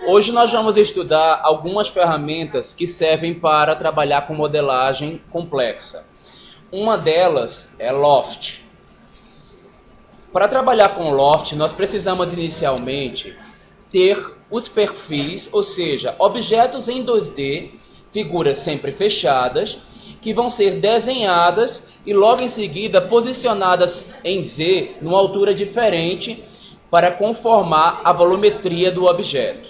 Hoje nós vamos estudar algumas ferramentas que servem para trabalhar com modelagem complexa. Uma delas é Loft. Para trabalhar com Loft, nós precisamos inicialmente ter os perfis, ou seja, objetos em 2D, figuras sempre fechadas, que vão ser desenhadas e logo em seguida posicionadas em Z, numa altura diferente, para conformar a volumetria do objeto.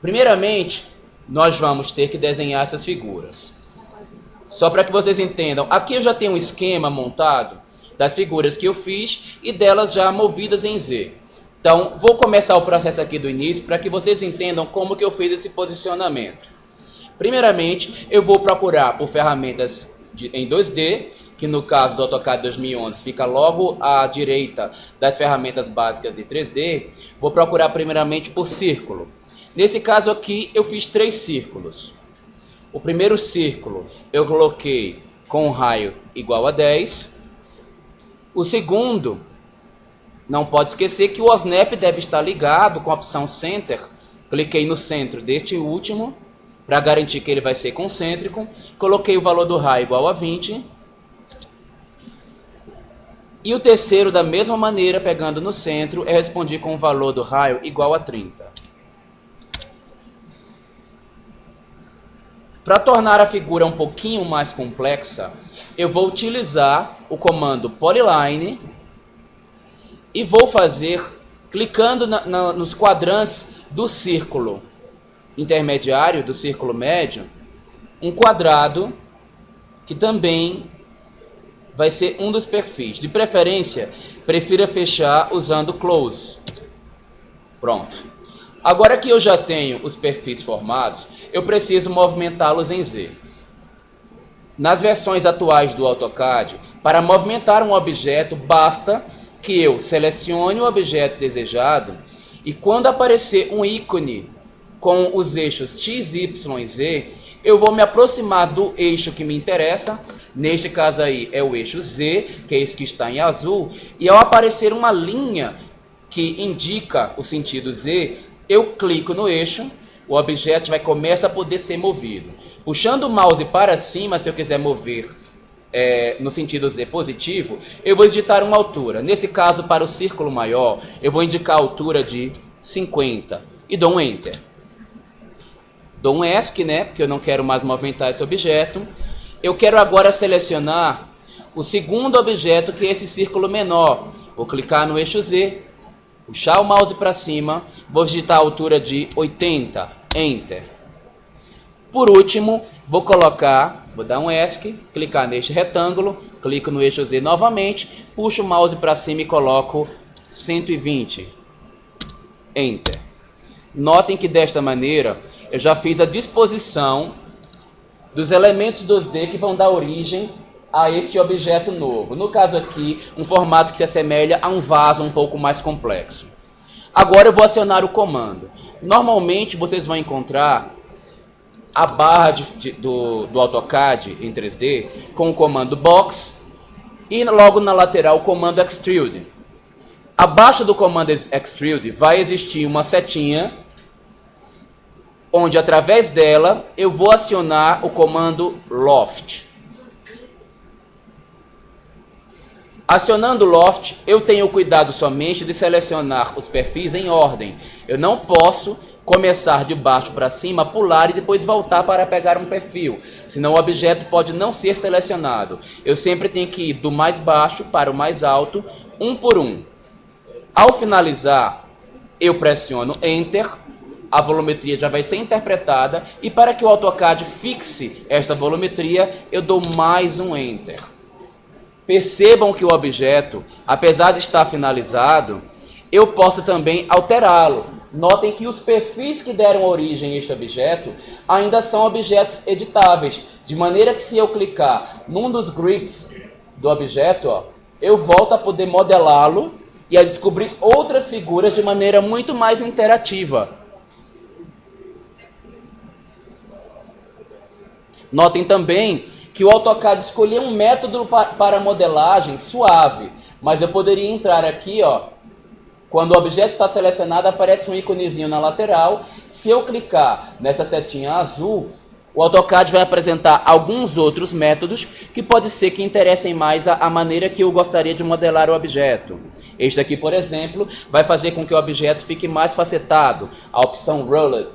Primeiramente, nós vamos ter que desenhar essas figuras. Só para que vocês entendam, aqui eu já tenho um esquema montado das figuras que eu fiz e delas já movidas em Z. Então, vou começar o processo aqui do início para que vocês entendam como que eu fiz esse posicionamento. Primeiramente, eu vou procurar por ferramentas em 2D, que no caso do AutoCAD 2011 fica logo à direita das ferramentas básicas de 3D. Vou procurar primeiramente por círculo. Nesse caso aqui, eu fiz 3 círculos. O primeiro círculo eu coloquei com um raio igual a 10. O segundo, não pode esquecer que o OSNAP deve estar ligado com a opção Center. Cliquei no centro deste último, para garantir que ele vai ser concêntrico. Coloquei o valor do raio igual a 20. E o terceiro, da mesma maneira, pegando no centro, eu respondi com o valor do raio igual a 30. Para tornar a figura um pouquinho mais complexa, eu vou utilizar o comando Polyline e vou fazer, clicando nos quadrantes do círculo intermediário, do círculo médio, um quadrado que também vai ser um dos perfis. De preferência, prefira fechar usando Close. Pronto. Agora que eu já tenho os perfis formados, eu preciso movimentá-los em Z. Nas versões atuais do AutoCAD, para movimentar um objeto, basta que eu selecione o objeto desejado e quando aparecer um ícone com os eixos X, Y e Z, eu vou me aproximar do eixo que me interessa. Neste caso aí é o eixo Z, que é esse que está em azul, e ao aparecer uma linha que indica o sentido Z, eu clico no eixo, o objeto vai começar a poder ser movido. Puxando o mouse para cima, se eu quiser mover no sentido Z positivo, eu vou digitar uma altura. Nesse caso, para o círculo maior, eu vou indicar a altura de 50 e dou um Enter. Dou um ESC, porque eu não quero mais movimentar esse objeto. Eu quero agora selecionar o segundo objeto, que é esse círculo menor. Vou clicar no eixo Z, puxar o mouse para cima, vou digitar a altura de 80, Enter. Por último, vou dar um ESC, clicar neste retângulo, clico no eixo Z novamente, puxo o mouse para cima e coloco 120, Enter. Notem que desta maneira eu já fiz a disposição dos elementos 2D que vão dar origem a este objeto novo. No caso aqui, um formato que se assemelha a um vaso um pouco mais complexo. Agora eu vou acionar o comando. Normalmente vocês vão encontrar a barra do AutoCAD em 3D com o comando Box e logo na lateral o comando Extrude. Abaixo do comando Extrude vai existir uma setinha onde através dela eu vou acionar o comando Loft. Acionando o Loft, eu tenho cuidado somente de selecionar os perfis em ordem. Eu não posso começar de baixo para cima, pular e depois voltar para pegar um perfil, senão o objeto pode não ser selecionado. Eu sempre tenho que ir do mais baixo para o mais alto, um por um. Ao finalizar, eu pressiono Enter, a volumetria já vai ser interpretada e para que o AutoCAD fixe esta volumetria, eu dou mais um Enter. Percebam que o objeto, apesar de estar finalizado, eu posso também alterá-lo. Notem que os perfis que deram origem a este objeto ainda são objetos editáveis, de maneira que se eu clicar num dos grips do objeto, eu volto a poder modelá-lo e a descobrir outras figuras de maneira muito mais interativa. Notem também que o AutoCAD escolheu um método para modelagem suave, mas eu poderia entrar aqui, Quando o objeto está selecionado, aparece um íconezinho na lateral. Se eu clicar nessa setinha azul, o AutoCAD vai apresentar alguns outros métodos que pode ser que interessem mais a maneira que eu gostaria de modelar o objeto. Este aqui, por exemplo, vai fazer com que o objeto fique mais facetado. A opção Rolled.